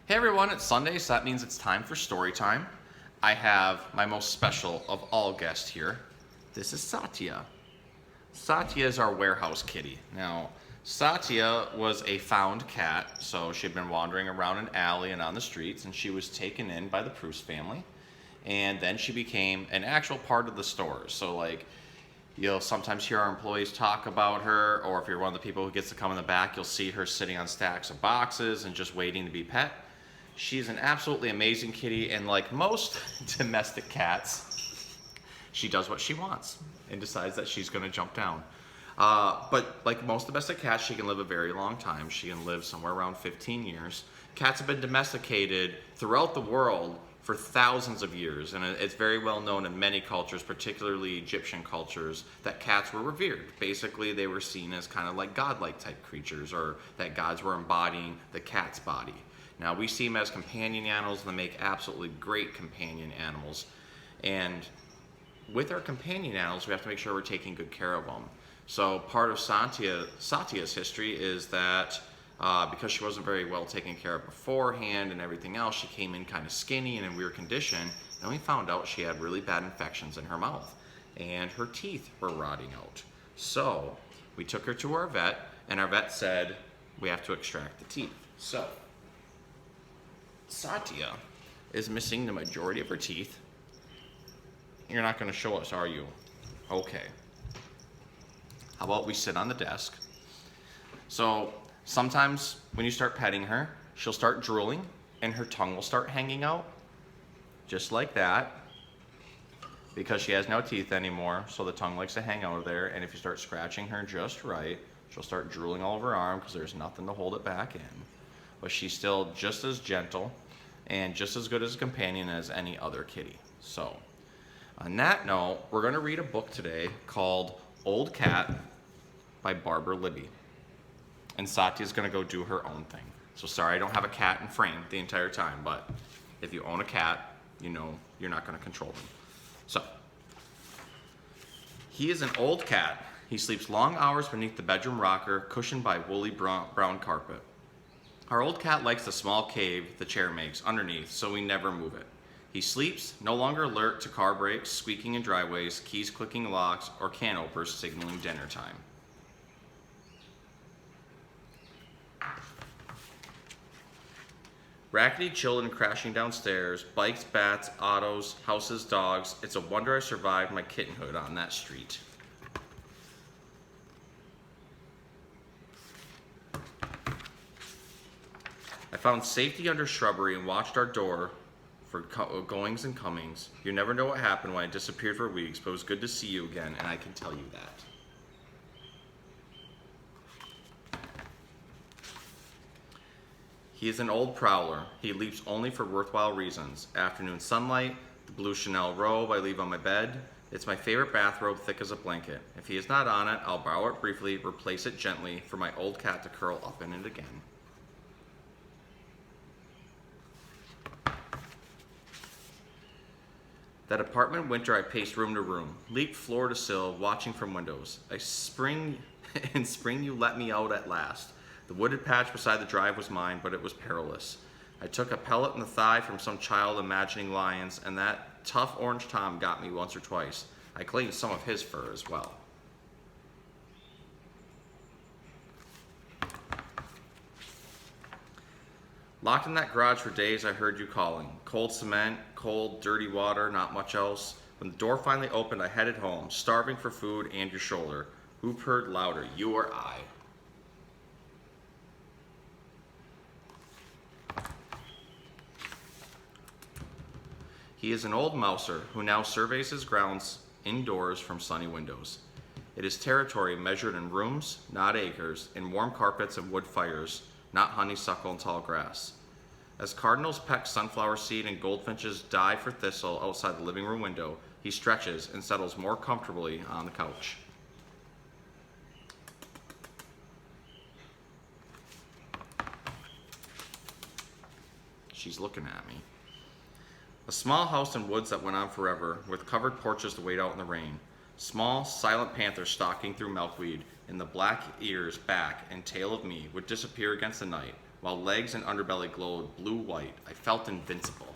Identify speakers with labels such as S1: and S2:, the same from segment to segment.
S1: Hey everyone, it's Sunday, so that means it's time for story time. I have my most special of all guests here. This is Satyia. Satyia is our warehouse kitty. Now, Satyia was a found cat, so she'd been wandering around an alley and on the streets, and she was taken in by the Proust family. And then she became an actual part of the stores. So, like, you'll sometimes hear our employees talk about her, or if you're one of the people who gets to come in the back, you'll see her sitting on stacks of boxes and just waiting to be pet. She's an absolutely amazing kitty, and like most domestic cats, she does what she wants and decides that she's gonna jump down. But like most domestic cats, she can live a very long time. She can live somewhere around 15 years. Cats have been domesticated throughout the world for thousands of years, and it's very well known in many cultures, particularly Egyptian cultures, that cats were revered. Basically, they were seen as kind of like godlike type creatures, or that gods were embodying the cat's body. Now, we see them as companion animals, and they make absolutely great companion animals. And with our companion animals, we have to make sure we're taking good care of them. So part of Satya's history is that because she wasn't very well taken care of beforehand and everything else, she came in kind of skinny and in weird condition. And we found out she had really bad infections in her mouth, and her teeth were rotting out. So we took her to our vet, and our vet said, we have to extract the teeth. So Satyia is missing the majority of her teeth. You're not going to show us, are you? Okay. How about we sit on the desk? So sometimes when you start petting her, she'll start drooling and her tongue will start hanging out. Just like that. Because she has no teeth anymore, so the tongue likes to hang out of there. And if you start scratching her just right, she'll start drooling all over her arm because there's nothing to hold it back in. But she's still just as gentle and just as good as a companion as any other kitty. So, on that note, we're going to read a book today called Old Cat by Barbara Libby. And Satya's going to go do her own thing. So sorry I don't have a cat in frame the entire time, but if you own a cat, you know you're not going to control them. So, he is an old cat. He sleeps long hours beneath the bedroom rocker, cushioned by woolly brown carpet. Our old cat likes the small cave the chair makes underneath, so we never move it. He sleeps, no longer alert to car brakes, squeaking in driveways, keys clicking in locks, or can openers signaling dinner time. Rackety children crashing downstairs, bikes, bats, autos, houses, dogs. It's a wonder I survived my kittenhood on that street. I found safety under shrubbery and watched our door for goings and comings. You never know what happened when I disappeared for weeks, but it was good to see you again, and I can tell you that. He is an old prowler. He leaps only for worthwhile reasons. Afternoon sunlight, the blue Chanel robe I leave on my bed. It's my favorite bathrobe, thick as a blanket. If he is not on it, I'll borrow it briefly, replace it gently for my old cat to curl up in it again. That apartment winter I paced room to room, leaped floor to sill, watching from windows. In spring you let me out at last. The wooded patch beside the drive was mine, but it was perilous. I took a pellet in the thigh from some child imagining lions, and that tough orange Tom got me once or twice. I claimed some of his fur as well. Locked in that garage for days, I heard you calling. Cold cement, cold, dirty water, not much else. When the door finally opened, I headed home, starving for food and your shoulder. Who purred louder, you or I? He is an old mouser who now surveys his grounds indoors from sunny windows. It is territory measured in rooms, not acres, in warm carpets and wood fires, not honeysuckle and tall grass. As cardinals peck sunflower seed and goldfinches dive for thistle outside the living room window, he stretches and settles more comfortably on the couch. She's looking at me. A small house in woods that went on forever, with covered porches to wait out in the rain. Small, silent panther stalking through milkweed, and the black ears, back, and tail of me would disappear against the night. while legs and underbelly glowed blue-white. I felt invincible.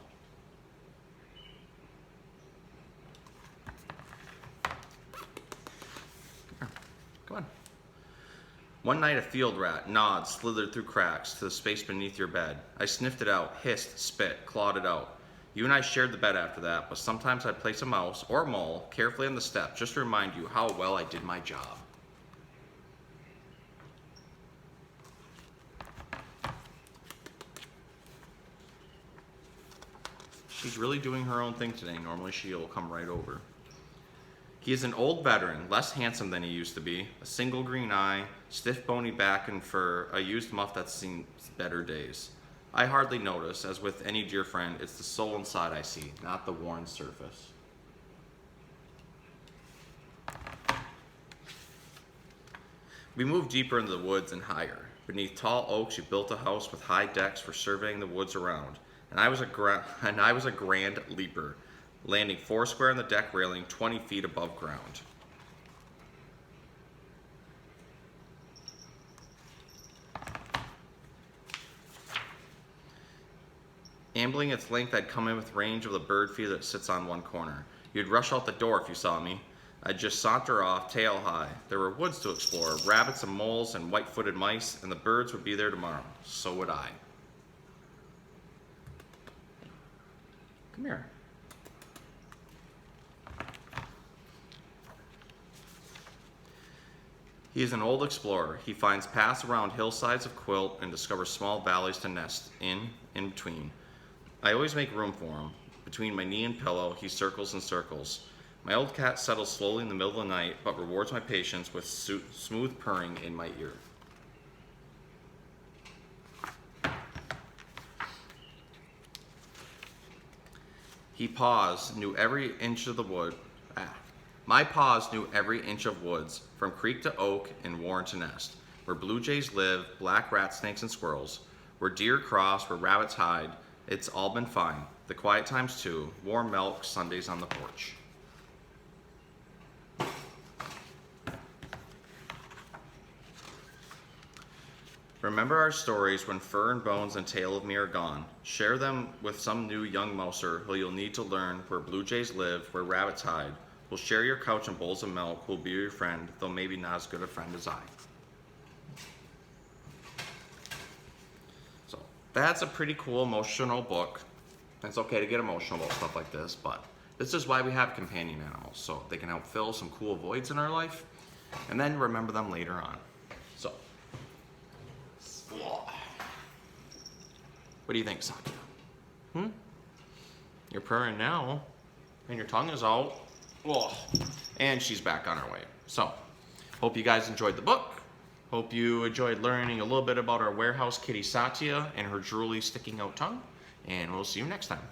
S1: Come on. One night a field rat, gnawed, slithered through cracks to the space beneath your bed. I sniffed it out, hissed, spit, clawed it out. You and I shared the bed after that, but sometimes I'd place a mouse or a mole carefully on the step just to remind you how well I did my job. She's really doing her own thing today. Normally she'll come right over. He is an old veteran, less handsome than he used to be, a single green eye, stiff bony back and fur, a used muff that's seen better days. I hardly notice, as with any dear friend, it's the soul inside I see, not the worn surface. We moved deeper into the woods and higher. Beneath tall oaks, you built a house with high decks for surveying the woods around. And I was a grand leaper, landing foursquare on the deck railing 20 feet above ground. Ambling its length, I'd come in with range of the bird feeder that sits on one corner. You'd rush out the door if you saw me. I'd just saunter off, tail high. There were woods to explore, rabbits and moles and white-footed mice, and the birds would be there tomorrow. So would I. Come here. He is an old explorer. He finds paths around hillsides of quilt and discovers small valleys to nest in between. I always make room for him. Between my knee and pillow, he circles and circles. My old cat settles slowly in the middle of the night, but rewards my patience with smooth purring in my ear. He paws knew every inch of the wood. My paws knew every inch of woods, from creek to oak and warren to nest, where blue jays live, black rat snakes and squirrels, where deer cross, where rabbits hide. It's all been fine. The quiet times too, warm milk, Sundays on the porch. Remember our stories when fur and bones and tale of me are gone. Share them with some new young mouser who you'll need to learn where blue jays live, where rabbits hide. We'll share your couch and bowls of milk, who'll be your friend, though maybe not as good a friend as I. So that's a pretty cool emotional book. It's okay to get emotional about stuff like this, but this is why we have companion animals, so they can help fill some cool voids in our life, and then remember them later on. So. What do you think, Satyia? You're purring now, and your tongue is out. And she's back on her way. So, hope you guys enjoyed the book. Hope you enjoyed learning a little bit about our warehouse kitty Satyia and her drooly sticking out tongue. And we'll see you next time.